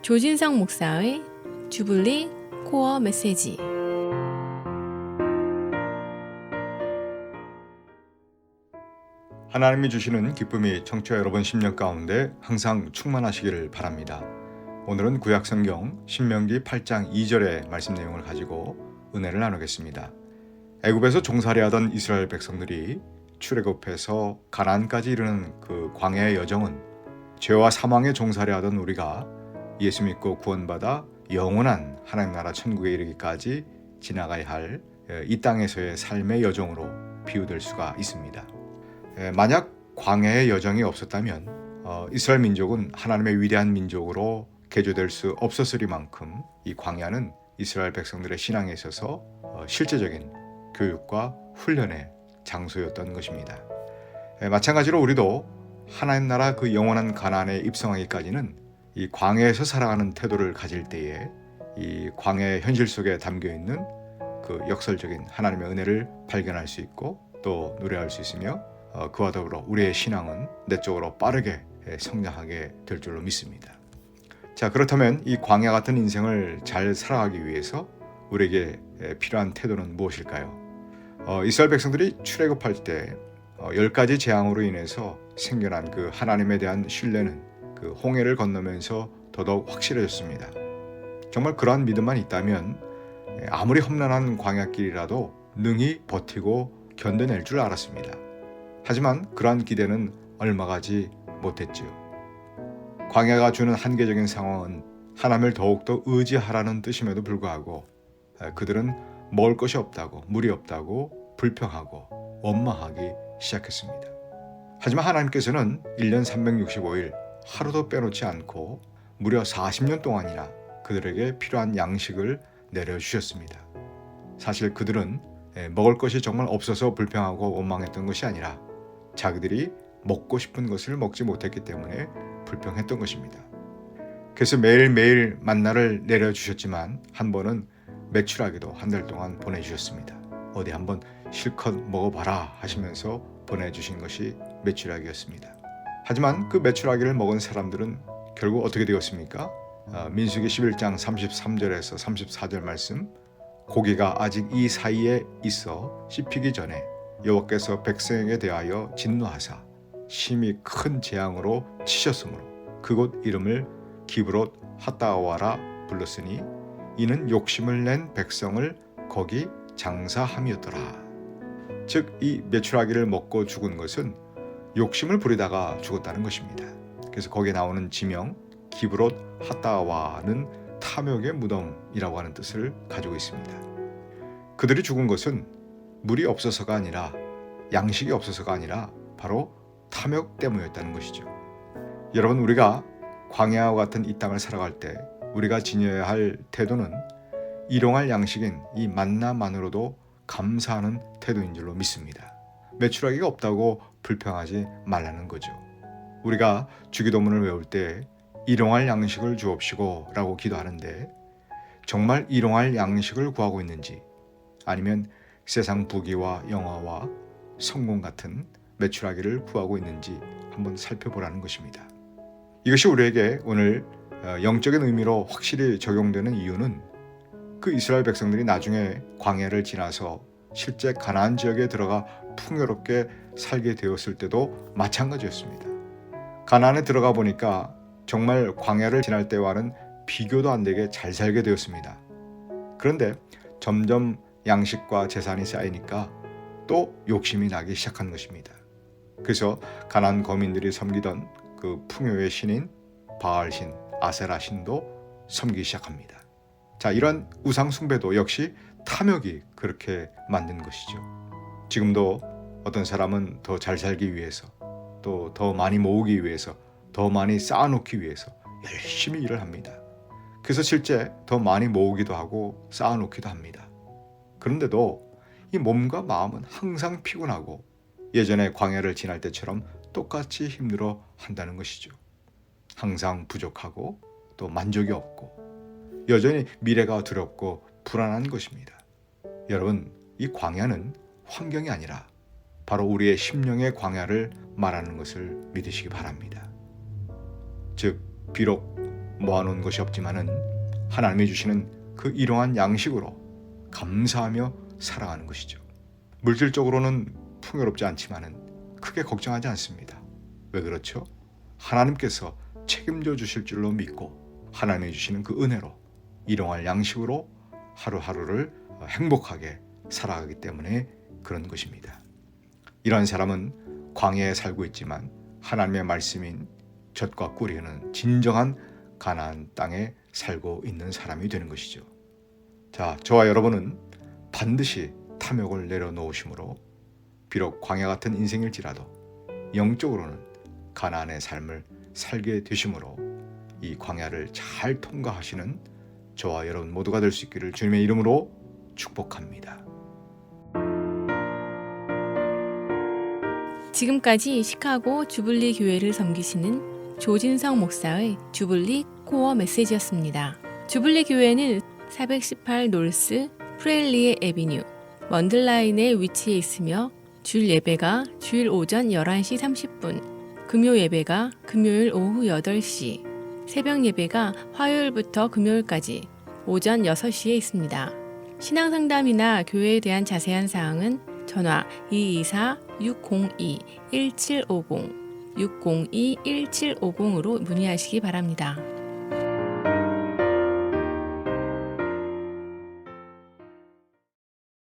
조진성 목사의 주블리 코어 메시지. 하나님이 주시는 기쁨이 청취자 여러분 심령 가운데 항상 충만하시기를 바랍니다. 오늘은 구약성경 신명기 8장 2절의 말씀 내용을 가지고 은혜를 나누겠습니다. 애굽에서 종살이하던 이스라엘 백성들이 출애굽해서 가나안까지 이르는 그 광야의 여정은 죄와 사망의 종살이하던 우리가 예수 믿고 구원받아 영원한 하나님 나라 천국에 이르기까지 지나가야 할 이 땅에서의 삶의 여정으로 비유될 수가 있습니다. 만약 광야의 여정이 없었다면 이스라엘 민족은 하나님의 위대한 민족으로 개조될 수 없었으리만큼 이 광야는 이스라엘 백성들의 신앙에 있어서 실제적인 교육과 훈련의 장소였던 것입니다. 마찬가지로 우리도 하나님 나라 그 영원한 가나안에 입성하기까지는 이 광야에서 살아가는 태도를 가질 때에 이 광야의 현실 속에 담겨 있는 그 역설적인 하나님의 은혜를 발견할 수 있고 또 노래할 수 있으며 그와 더불어 우리의 신앙은 내적으로 빠르게 성장하게 될 줄로 믿습니다. 자, 그렇다면 이 광야 같은 인생을 잘 살아가기 위해서 우리에게 필요한 태도는 무엇일까요? 이스라엘 백성들이 출애굽할 때 10가지 재앙으로 인해서 생겨난 그 하나님에 대한 신뢰는 그 홍해를 건너면서 더더욱 확실해졌습니다. 정말 그러한 믿음만 있다면 아무리 험난한 광야길이라도 능히 버티고 견뎌낼 줄 알았습니다. 하지만 그러한 기대는 얼마 가지 못했지요. 광야가 주는 한계적인 상황은 하나님을 더욱더 의지하라는 뜻임에도 불구하고 그들은 먹을 것이 없다고, 물이 없다고 불평하고 원망하기 시작했습니다. 하지만 하나님께서는 1년 365일 하루도 빼놓지 않고 무려 40년 동안이나 그들에게 필요한 양식을 내려주셨습니다. 사실 그들은 먹을 것이 정말 없어서 불평하고 원망했던 것이 아니라 자기들이 먹고 싶은 것을 먹지 못했기 때문에 불평했던 것입니다. 그래서 매일매일 만나를 내려주셨지만 한 번은 메추라기도 한 달 동안 보내주셨습니다. 어디 한번 실컷 먹어봐라 하시면서 보내주신 것이 메추라기였습니다. 하지만 그 메추라기를 먹은 사람들은 결국 어떻게 되었습니까? 민수기 11장 33절에서 34절 말씀, 고기가 아직 이 사이에 있어 씹히기 전에 여호와께서 백성에게 대하여 진노하사 심히 큰 재앙으로 치셨으므로 그곳 이름을 기브롯 핫다와라 불렀으니 이는 욕심을 낸 백성을 거기 장사함이었더라. 즉 이 메추라기를 먹고 죽은 것은 욕심을 부리다가 죽었다는 것입니다. 그래서 거기에 나오는 지명 기브롯 핫다와는 탐욕의 무덤이라고 하는 뜻을 가지고 있습니다. 그들이 죽은 것은 물이 없어서가 아니라 양식이 없어서가 아니라 바로 탐욕 때문이었다는 것이죠. 여러분, 우리가 광야와 같은 이 땅을 살아갈 때 우리가 지녀야 할 태도는 일용할 양식인 이 만나만으로도 감사하는 태도인 줄로 믿습니다. 메추라기가 없다고 불평하지 말라는 거죠. 우리가 주기도문을 외울 때 일용할 양식을 주옵시고 라고 기도하는데 정말 일용할 양식을 구하고 있는지 아니면 세상 부귀와 영화와 성공 같은 메추라기를 구하고 있는지 한번 살펴보라는 것입니다. 이것이 우리에게 오늘 영적인 의미로 확실히 적용되는 이유는 그 이스라엘 백성들이 나중에 광야를 지나서 실제 가나안 지역에 들어가 풍요롭게 살게 되었을 때도 마찬가지였습니다. 가나안에 들어가 보니까 정말 광야를 지날 때와는 비교도 안 되게 잘 살게 되었습니다. 그런데 점점 양식과 재산이 쌓이니까 또 욕심이 나기 시작한 것입니다. 그래서 가나안 거민들이 섬기던 그 풍요의 신인 바알신, 아세라 신도 섬기기 시작합니다. 자, 이런 우상 숭배도 역시 탐욕이 그렇게 만든 것이죠. 지금도 어떤 사람은 더 잘 살기 위해서 또 더 많이 모으기 위해서 더 많이 쌓아놓기 위해서 열심히 일을 합니다. 그래서 실제 더 많이 모으기도 하고 쌓아놓기도 합니다. 그런데도 이 몸과 마음은 항상 피곤하고 예전에 광야를 지날 때처럼 똑같이 힘들어 한다는 것이죠. 항상 부족하고 또 만족이 없고 여전히 미래가 두렵고 불안한 것입니다. 여러분, 이 광야는 환경이 아니라 바로 우리의 심령의 광야를 말하는 것을 믿으시기 바랍니다. 즉 비록 모아놓은 것이 없지만은 하나님이 주시는 그 일용한 양식으로 감사하며 살아가는 것이죠. 물질적으로는 풍요롭지 않지만은 크게 걱정하지 않습니다. 왜 그렇죠? 하나님께서 책임져 주실 줄로 믿고 하나님이 주시는 그 은혜로 일용할 양식으로 하루하루를 행복하게 살아가기 때문에 그런 것입니다. 이런 사람은 광야에 살고 있지만 하나님의 말씀인 젖과 꿀이 흐르는 진정한 가나안 땅에 살고 있는 사람이 되는 것이죠. 자, 저와 여러분은 반드시 탐욕을 내려놓으심으로 비록 광야 같은 인생일지라도 영적으로는 가나안의 삶을 살게 되심으로 이 광야를 잘 통과하시는 저와 여러분 모두가 될 수 있기를 주님의 이름으로 축복합니다. 지금까지 시카고 주블리 교회를 섬기시는 조진성 목사의 주블리 코어 메시지였습니다. 주블리 교회는 418 노스 프레일리에 에비뉴 먼들라인에 위치해 있으며 주일 예배가 주일 오전 11시 30분, 금요 예배가 금요일 오후 8시, 새벽 예배가 화요일부터 금요일까지 오전 6시에 있습니다. 신앙상담이나 교회에 대한 자세한 사항은 전화 224-602-1750, 602-1750으로 문의하시기 바랍니다.